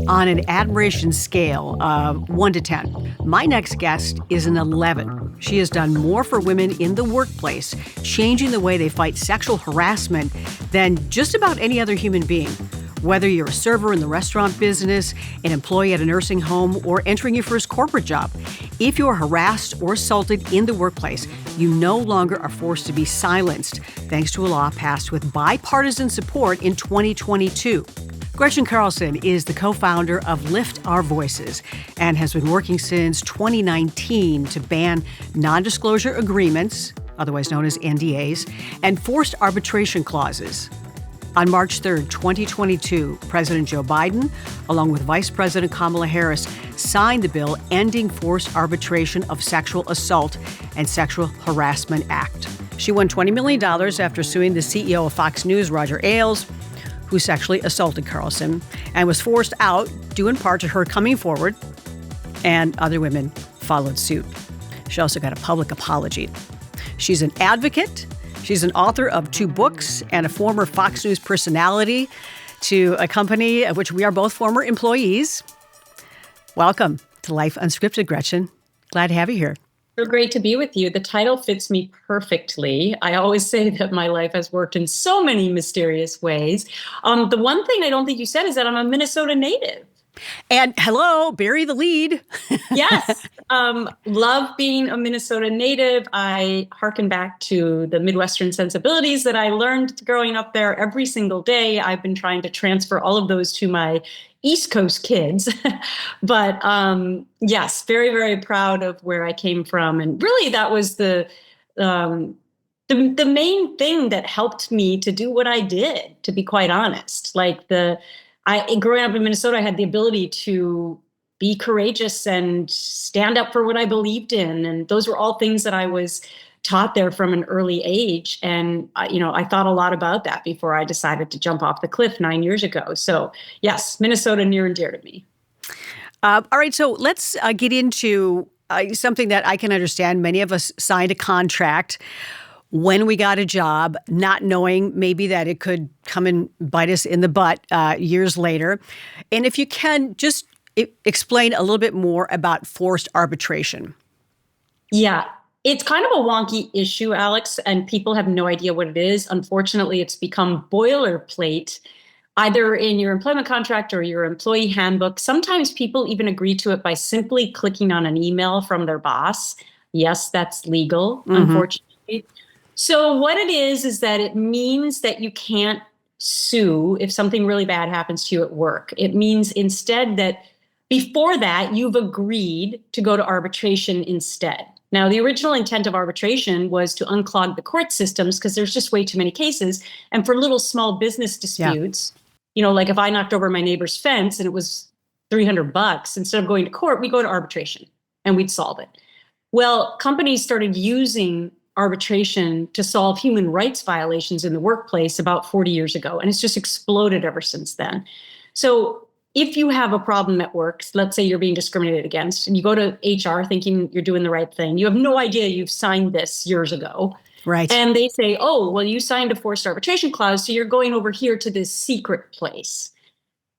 On an admiration scale of 1 to 10, my next guest is an 11. She has done more for women in the workplace, changing the way they fight sexual harassment than just about any other human being. Whether you're a server in the restaurant business, an employee at a nursing home, or entering your first corporate job, if you're harassed or assaulted in the workplace, you no longer are forced to be silenced, thanks to a law passed with bipartisan support in 2022. Gretchen Carlson is the co-founder of Lift Our Voices and has been working since 2019 to ban non-disclosure agreements, otherwise known as NDAs, and forced arbitration clauses. On March 3rd, 2022, President Joe Biden, along with Vice President Kamala Harris, signed the bill ending forced arbitration of sexual assault and sexual harassment act. She won $20 million after suing the CEO of Fox News, Roger Ailes, who sexually assaulted Carlson, and was forced out due in part to her coming forward, and other women followed suit. She also got a public apology. She's an advocate. She's an author of 2 books and a former Fox News personality to a company of which we are both former employees. Welcome to Life Unscripted, Gretchen. Glad to have you here. So great to be with you. The title fits me perfectly. I always say that my life has worked in so many mysterious ways. The one thing I don't think you said is that I'm a Minnesota native. And hello, bury the lead. Yes. Love being a Minnesota native. I hearken back to the Midwestern sensibilities that I learned growing up there every single day. I've been trying to transfer all of those to my East Coast kids. But yes, very, very proud of where I came from. And really that was the main thing that helped me to do what I did, to be quite honest. Growing up in Minnesota, I had the ability to be courageous and stand up for what I believed in. And those were all things that I was taught there from an early age. And, I thought a lot about that before I decided to jump off the cliff 9 years ago. So yes, Minnesota near and dear to me. All right. So let's get into something that I can understand. Many of us signed a contract when we got a job, not knowing maybe that it could come and bite us in the butt years later. And if you can, just explain a little bit more about forced arbitration. Yeah, it's kind of a wonky issue, Alix, and people have no idea what it is. Unfortunately, it's become boilerplate, either in your employment contract or your employee handbook. Sometimes people even agree to it by simply clicking on an email from their boss. Yes, that's legal, unfortunately. So what it is that it means that you can't sue if something really bad happens to you at work. It means instead that before that, you've agreed to go to arbitration instead. Now, the original intent of arbitration was to unclog the court systems because there's just way too many cases. And for little small business disputes, like if I knocked over my neighbor's fence and it was $300, instead of going to court, we go to arbitration and we'd solve it. Well, companies started using arbitration to solve human rights violations in the workplace about 40 years ago. And it's just exploded ever since then. So if you have a problem at work, let's say you're being discriminated against, and you go to HR thinking you're doing the right thing, you have no idea you've signed this years ago. Right. And they say, oh, well, you signed a forced arbitration clause, so you're going over here to this secret place.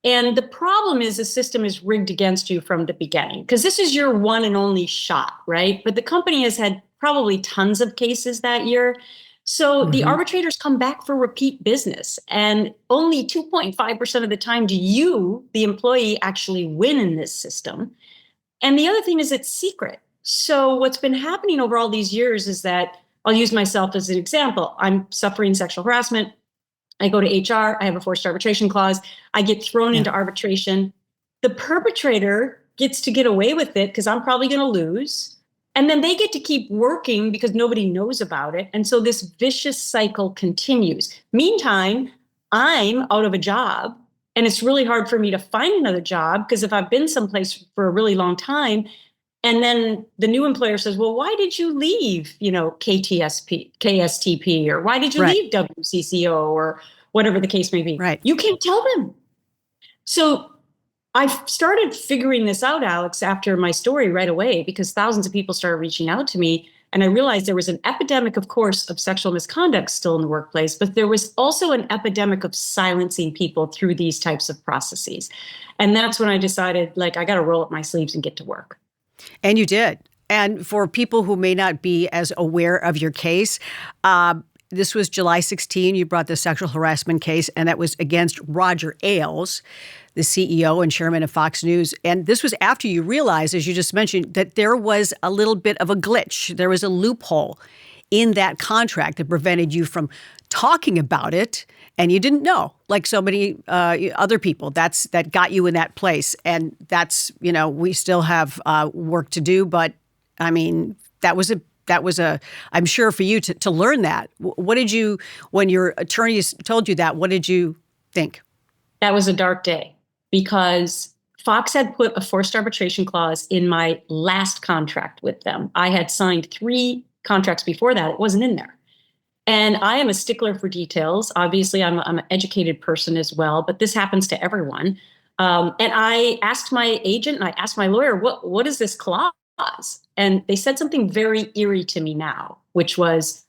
And the problem is the system is rigged against you from the beginning, because this is your one and only shot, right? But the company has had probably tons of cases that year. So the arbitrators come back for repeat business, and only 2.5% of the time do you, the employee, actually win in this system. And the other thing is it's secret. So what's been happening over all these years is that, I'll use myself as an example. I'm suffering sexual harassment. I go to HR, I have a forced arbitration clause. I get thrown into arbitration. The perpetrator gets to get away with it because I'm probably going to lose. And then they get to keep working because nobody knows about it. And so this vicious cycle continues. Meantime, I'm out of a job, and it's really hard for me to find another job because if I've been someplace for a really long time, and then the new employer says, well, why did you leave, KSTP, or why did you leave WCCO, or whatever the case may be? Right. You can't tell them. So I started figuring this out, Alix, after my story right away, because thousands of people started reaching out to me. And I realized there was an epidemic, of course, of sexual misconduct still in the workplace, but there was also an epidemic of silencing people through these types of processes. And that's when I decided, like, I got to roll up my sleeves and get to work. And you did. And for people who may not be as aware of your case, this was July 16. You brought the sexual harassment case, and that was against Roger Ailes, the CEO and chairman of Fox News. And this was after you realized, as you just mentioned, that there was a little bit of a glitch. There was a loophole in that contract that prevented you from talking about it, and you didn't know, like so many other people. That got you in that place. And that's, we still have work to do. But I mean, that was a, I'm sure for you to learn that. What did you, when your attorneys told you that, what did you think? That was a dark day because Fox had put a forced arbitration clause in my last contract with them. I had signed 3 contracts before that. It wasn't in there. And I am a stickler for details. Obviously, I'm an educated person as well, but this happens to everyone. And I asked my agent and I asked my lawyer, what is this clause? And they said something very eerie to me now, which was,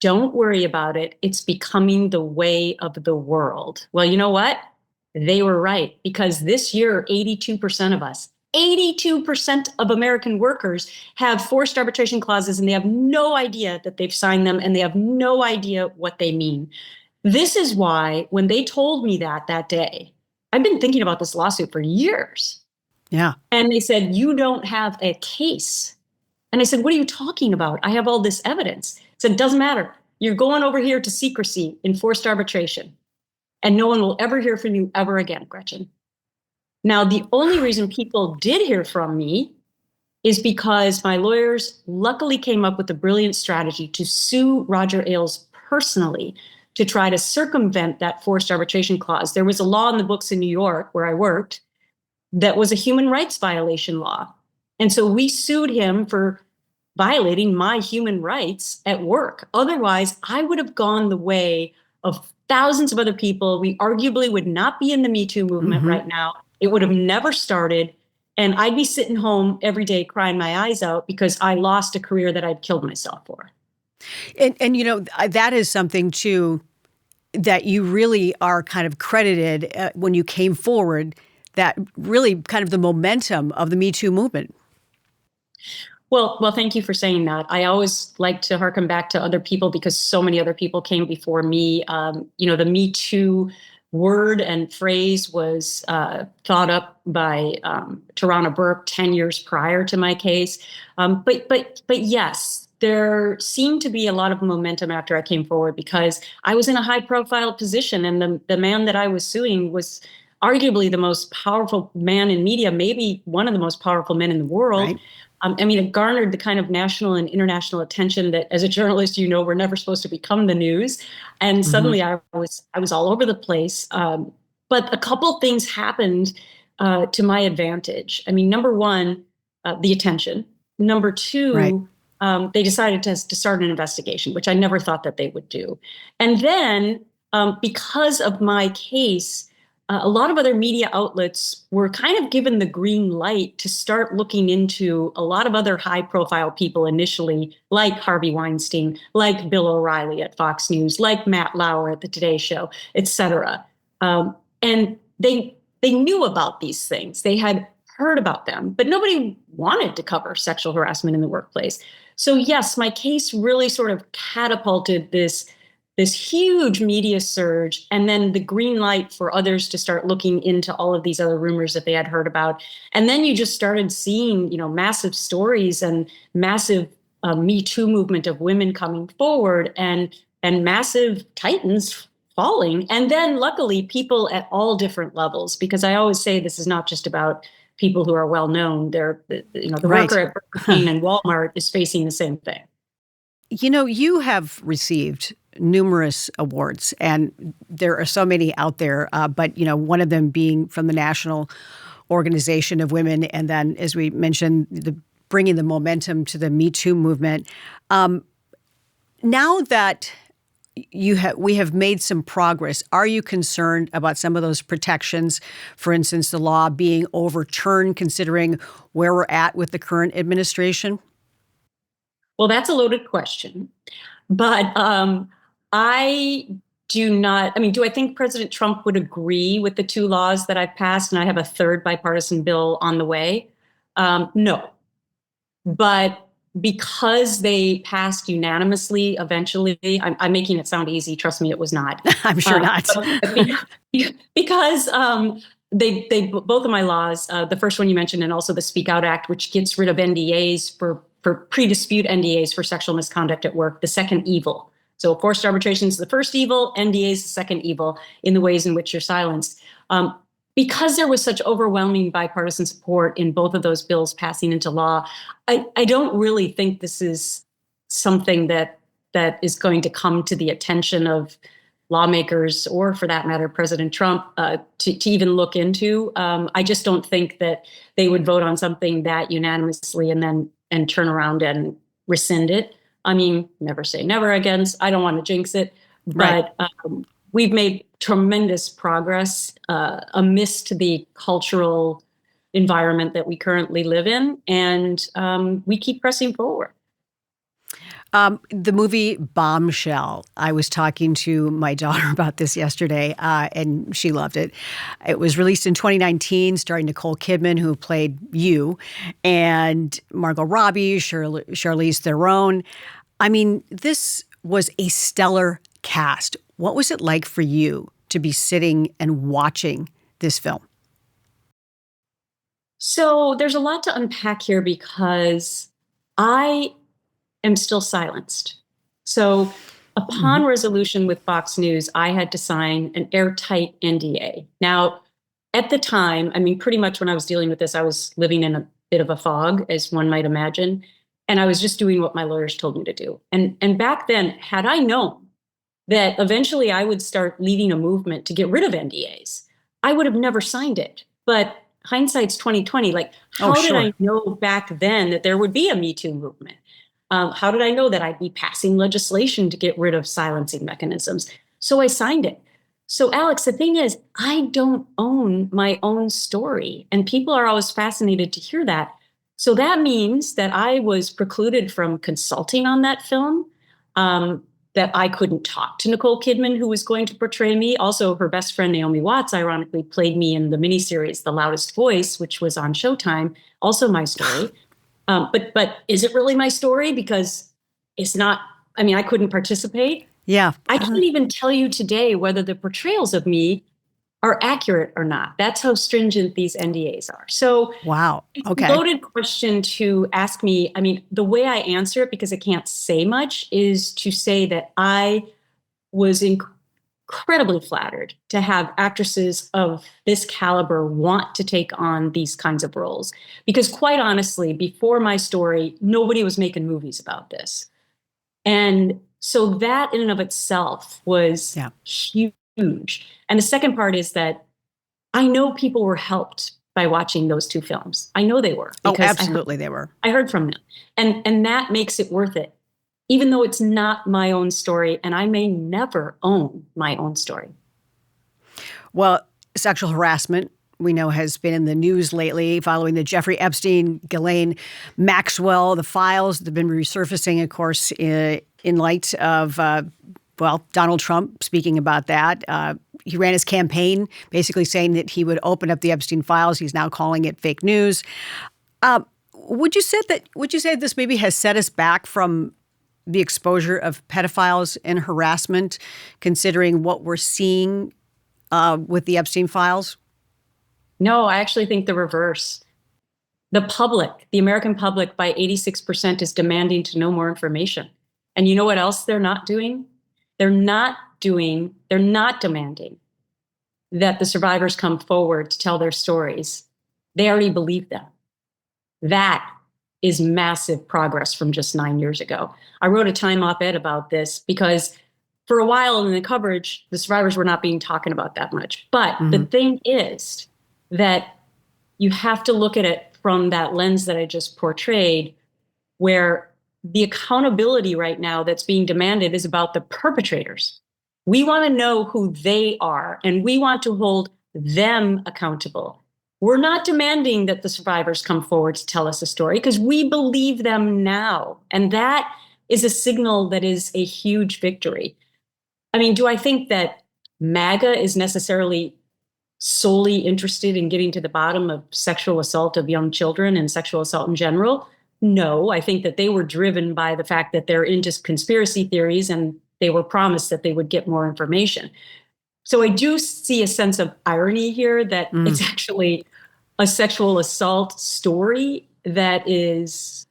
don't worry about it. It's becoming the way of the world. Well, you know what? They were right, because this year, 82% of us, 82% of American workers have forced arbitration clauses, and they have no idea that they've signed them, and they have no idea what they mean. This is why when they told me that day, I've been thinking about this lawsuit for years. Yeah. And they said, you don't have a case. And I said, what are you talking about? I have all this evidence. I said, it doesn't matter. You're going over here to secrecy in forced arbitration, and no one will ever hear from you ever again, Gretchen. Now, the only reason people did hear from me is because my lawyers luckily came up with a brilliant strategy to sue Roger Ailes personally to try to circumvent that forced arbitration clause. There was a law in the books in New York where I worked that was a human rights violation law. And so we sued him for violating my human rights at work. Otherwise, I would have gone the way of thousands of other people. We arguably would not be in the MeToo movement right now. It would have never started. And I'd be sitting home every day crying my eyes out because I lost a career that I'd killed myself for. And that is something, too, that you really are kind of credited when you came forward, that really kind of the momentum of the Me Too movement. Well, thank you for saying that. I always like to harken back to other people because so many other people came before me. The Me Too word and phrase was thought up by Tarana Burke 10 years prior to my case. But yes, there seemed to be a lot of momentum after I came forward because I was in a high profile position, and the man that I was suing was arguably the most powerful man in media, maybe one of the most powerful men in the world. Right. It garnered the kind of national and international attention that, as a journalist, we're never supposed to become the news. And suddenly I was all over the place. But a couple things happened to my advantage. Number one, the attention. Number two, right. They decided to start an investigation, which I never thought that they would do. And then because of my case, a lot of other media outlets were kind of given the green light to start looking into a lot of other high-profile people initially, like Harvey Weinstein, like Bill O'Reilly at Fox News, like Matt Lauer at the Today Show, et cetera. And they knew about these things. They had heard about them, but nobody wanted to cover sexual harassment in the workplace. So yes, my case really sort of catapulted this huge media surge, and then the green light for others to start looking into all of these other rumors that they had heard about. And then you just started seeing, massive stories and massive Me Too movement of women coming forward and massive titans falling. And then luckily people at all different levels, because I always say this is not just about people who are well known. The right. worker at Burger King and Walmart is facing the same thing. You have received numerous awards, and there are so many out there, but one of them being from the National Organization of Women, and then, as we mentioned, bringing the momentum to the Me Too movement. Now that we have made some progress, are you concerned about some of those protections, for instance, the law being overturned, considering where we're at with the current administration? Well, that's a loaded question. But I do not, I mean, do I think President Trump would agree with the two laws that I've passed and I have a third bipartisan bill on the way? No. But because they passed unanimously eventually, I'm making it sound easy. Trust me, it was not. I'm sure not. Because they both of my laws, the first one you mentioned, and also the Speak Out Act, which gets rid of NDAs for pre-dispute NDAs for sexual misconduct at work, the second evil. So forced arbitration is the first evil, NDA is the second evil in the ways in which you're silenced. Because there was such overwhelming bipartisan support in both of those bills passing into law, I don't really think this is something that is going to come to the attention of lawmakers, or for that matter, President Trump, to even look into. I just don't think that they would vote on something that unanimously and turn around and rescind it. I mean, never say never against. I don't want to jinx it, but we've made tremendous progress amidst the cultural environment that we currently live in, and we keep pressing forward. The movie Bombshell, I was talking to my daughter about this yesterday, and she loved it. It was released in 2019, starring Nicole Kidman, who played you, and Margot Robbie, Charlize Theron. I mean, this was a stellar cast. What was it like for you to be sitting and watching this film? So there's a lot to unpack here because I am still silenced. So upon resolution with Fox News, I had to sign an airtight NDA. Now, at the time, I mean, pretty much when I was dealing with this, I was living in a bit of a fog, as one might imagine. And I was just doing what my lawyers told me to do. And back then, had I known that eventually I would start leading a movement to get rid of NDAs, I would have never signed it. But hindsight's 2020. Like, how did I know back then that there would be a MeToo movement? How did I know that I'd be passing legislation to get rid of silencing mechanisms? So I signed it. So Alix, the thing is, I don't own my own story. And people are always fascinated to hear that. So that means that I was precluded from consulting on that film, that I couldn't talk to Nicole Kidman, who was going to portray me. Also, her best friend, Naomi Watts, ironically played me in the miniseries The Loudest Voice, which was on Showtime, also my story. But is it really my story? Because it's not, I mean, I couldn't participate. Yeah. I can't even tell you today whether the portrayals of me are accurate or not. That's how stringent these NDAs are. So wow. Okay. It's a loaded question to ask me. I mean, the way I answer it, because I can't say much, is to say that I was incredibly flattered to have actresses of this caliber want to take on these kinds of roles. Because quite honestly, before my story, nobody was making movies about this. And so that in and of itself was huge. And the second part is that I know people were helped by watching those two films. I know they were. Oh, absolutely they were. I heard from them. And that makes it worth it, even though it's not my own story, and I may never own my own story. Well, sexual harassment, we know, has been in the news lately following the Jeffrey Epstein, Ghislaine Maxwell, the files that have been resurfacing, of course, in light of, Donald Trump speaking about that. He ran his campaign basically saying that he would open up the Epstein files. He's now calling it fake news. Would you say this maybe has set us back from the exposure of pedophiles and harassment, considering what we're seeing with the Epstein files? No, I actually think the reverse. The public, the American public, by 86% is demanding to know more information. And you know what else they're not doing? They're not demanding that the survivors come forward to tell their stories. They already believe them. That is massive progress from just 9 years ago. I wrote a Time op-ed about this because for a while in the coverage, the survivors were not being talking about that much. But the thing is that you have to look at it from that lens that I just portrayed, where the accountability right now that's being demanded is about the perpetrators. We want to know who they are, and we want to hold them accountable. We're not demanding that the survivors come forward to tell us a story because we believe them now. And that is a signal that is a huge victory. I mean, do I think that MAGA is necessarily solely interested in getting to the bottom of sexual assault of young children and sexual assault in general? No, I think that they were driven by the fact that they're into conspiracy theories and they were promised that they would get more information. So I do see a sense of irony here that it's actually a sexual assault story that is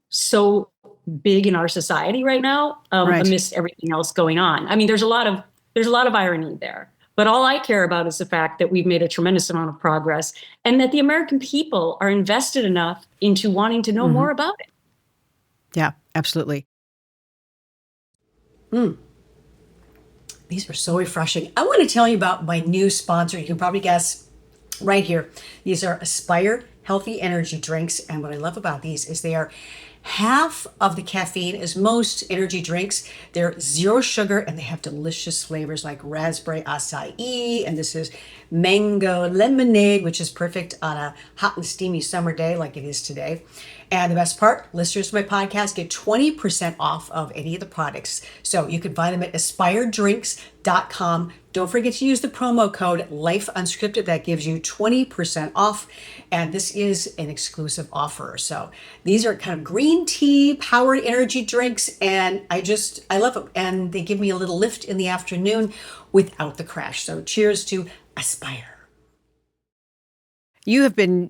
so big in our society right now, amidst everything else going on. I mean, there's a lot of irony there. But all I care about is the fact that we've made a tremendous amount of progress and that the American people are invested enough into wanting to know more about it. Yeah, absolutely. These are so refreshing. I want to tell you about my new sponsor. You can probably guess right here. These are Aspire Healthy Energy Drinks. And what I love about these is they are half of the caffeine as most energy drinks. They're zero sugar and they have delicious flavors like raspberry acai. And this is mango lemonade, which is perfect on a hot and steamy summer day like it is today. And the best part, listeners of my podcast get 20% off of any of the products. So you can find them at aspiredrinks.com. Don't forget to use the promo code LifeUnscripted. That gives you 20% off. And this is an exclusive offer. So these are kind of green tea powered energy drinks. And I love them. And they give me a little lift in the afternoon without the crash. So cheers to Aspire. You have been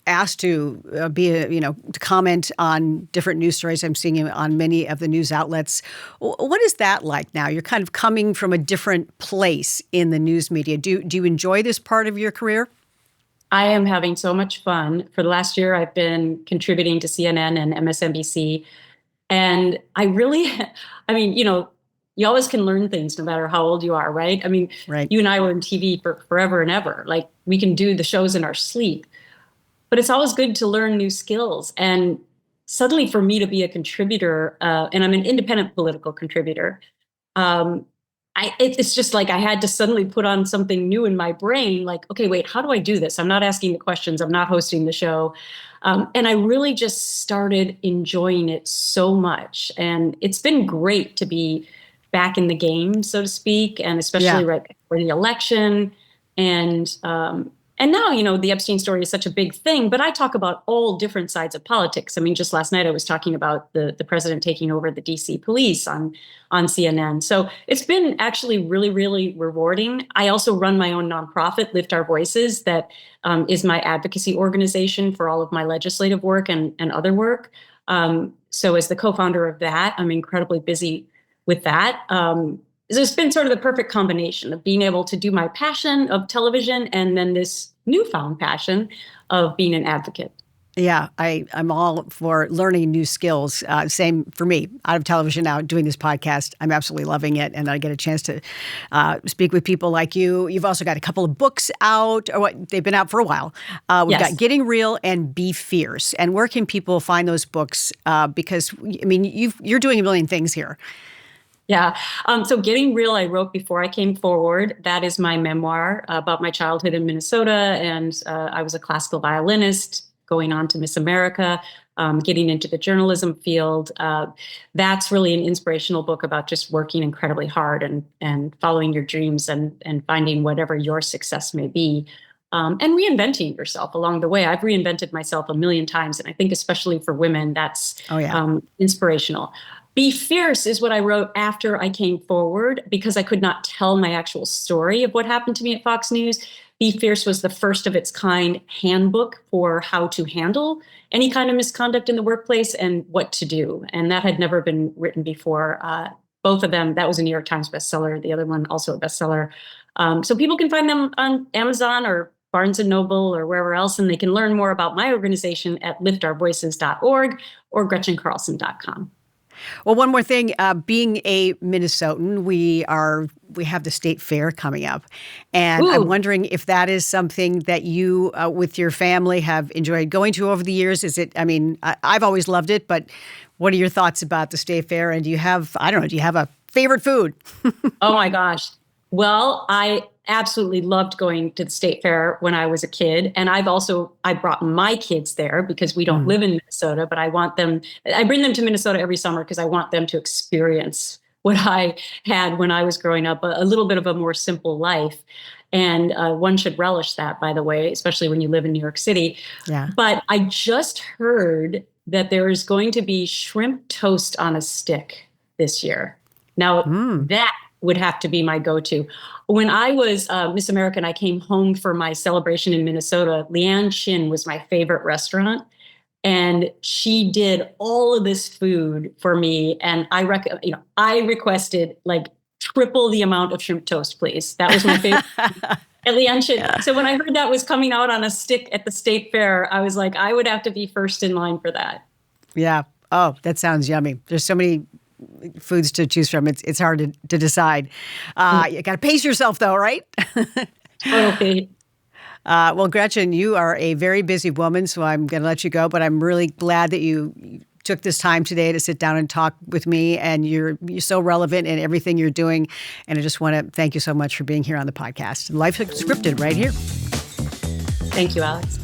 asked to to comment on different news stories. I'm seeing on many of the news outlets. What is that like now? You're kind of coming from a different place in the news media. Do you enjoy this part of your career? I am having so much fun. For the last year, I've been contributing to CNN and MSNBC. And you always can learn things no matter how old you are, right? I mean, You and I were in TV for forever and ever. Like, we can do the shows in our sleep. But it's always good to learn new skills. And suddenly for me to be a contributor, and I'm an independent political contributor, it's just like I had to suddenly put on something new in my brain. Like, okay, wait, how do I do this? I'm not asking the questions. I'm not hosting the show. And I really just started enjoying it so much. And it's been great to be back in the game, so to speak, and especially right before the election. And now, the Epstein story is such a big thing, but I talk about all different sides of politics. I mean, just last night I was talking about the president taking over the DC police on CNN. So it's been actually really, really rewarding. I also run my own nonprofit, Lift Our Voices, that is my advocacy organization for all of my legislative work and other work. So as the co-founder of that, I'm incredibly busy with that. It's been sort of the perfect combination of being able to do my passion of television and then this newfound passion of being an advocate. Yeah, I'm all for learning new skills. Same for me, out of television now, doing this podcast. I'm absolutely loving it. And I get a chance to speak with people like you. You've also got a couple of books out, they've been out for a while. We've got Getting Real and Be Fierce. And where can people find those books? Because, you're doing a million things here. Yeah. So Getting Real, I wrote before I came forward. That is my memoir about my childhood in Minnesota. And I was a classical violinist going on to Miss America, getting into the journalism field. That's really an inspirational book about just working incredibly hard and following your dreams and finding whatever your success may be. And reinventing yourself along the way. I've reinvented myself a million times. And I think especially for women, that's inspirational. Be Fierce is what I wrote after I came forward because I could not tell my actual story of what happened to me at Fox News. Be Fierce was the first of its kind handbook for how to handle any kind of misconduct in the workplace and what to do. And that had never been written before. Both of them, that was a New York Times bestseller. The other one also a bestseller. So people can find them on Amazon or Barnes & Noble or wherever else. And they can learn more about my organization at liftourvoices.org or gretchencarlson.com. Well, one more thing, being a Minnesotan, we have the state fair coming up. And I'm wondering if that is something that you, with your family, have enjoyed going to over the years. I've always loved it, but what are your thoughts about the state fair? And do you have a favorite food? Oh my gosh. Well, I absolutely loved going to the state fair when I was a kid. And I brought my kids there because we don't live in Minnesota, but I bring them to Minnesota every summer because I want them to experience what I had when I was growing up, a little bit of a more simple life. And one should relish that, by the way, especially when you live in New York City. Yeah. But I just heard that there is going to be shrimp toast on a stick this year. Now, that would have to be my go-to. When I was Miss America and I came home for my celebration in Minnesota, Leanne Chin was my favorite restaurant. And she did all of this food for me. And I requested like triple the amount of shrimp toast, please. That was my favorite. At Leanne Chin. Yeah. So when I heard that was coming out on a stick at the state fair, I was like, I would have to be first in line for that. Yeah. Oh, that sounds yummy. There's so many foods to choose from. It's hard to decide. You got to pace yourself, though, right? Okay. Well, Gretchen, you are a very busy woman, so I'm going to let you go. But I'm really glad that you took this time today to sit down and talk with me. And you're so relevant in everything you're doing. And I just want to thank you so much for being here on the podcast. Life Unscripted right here. Thank you, Alix.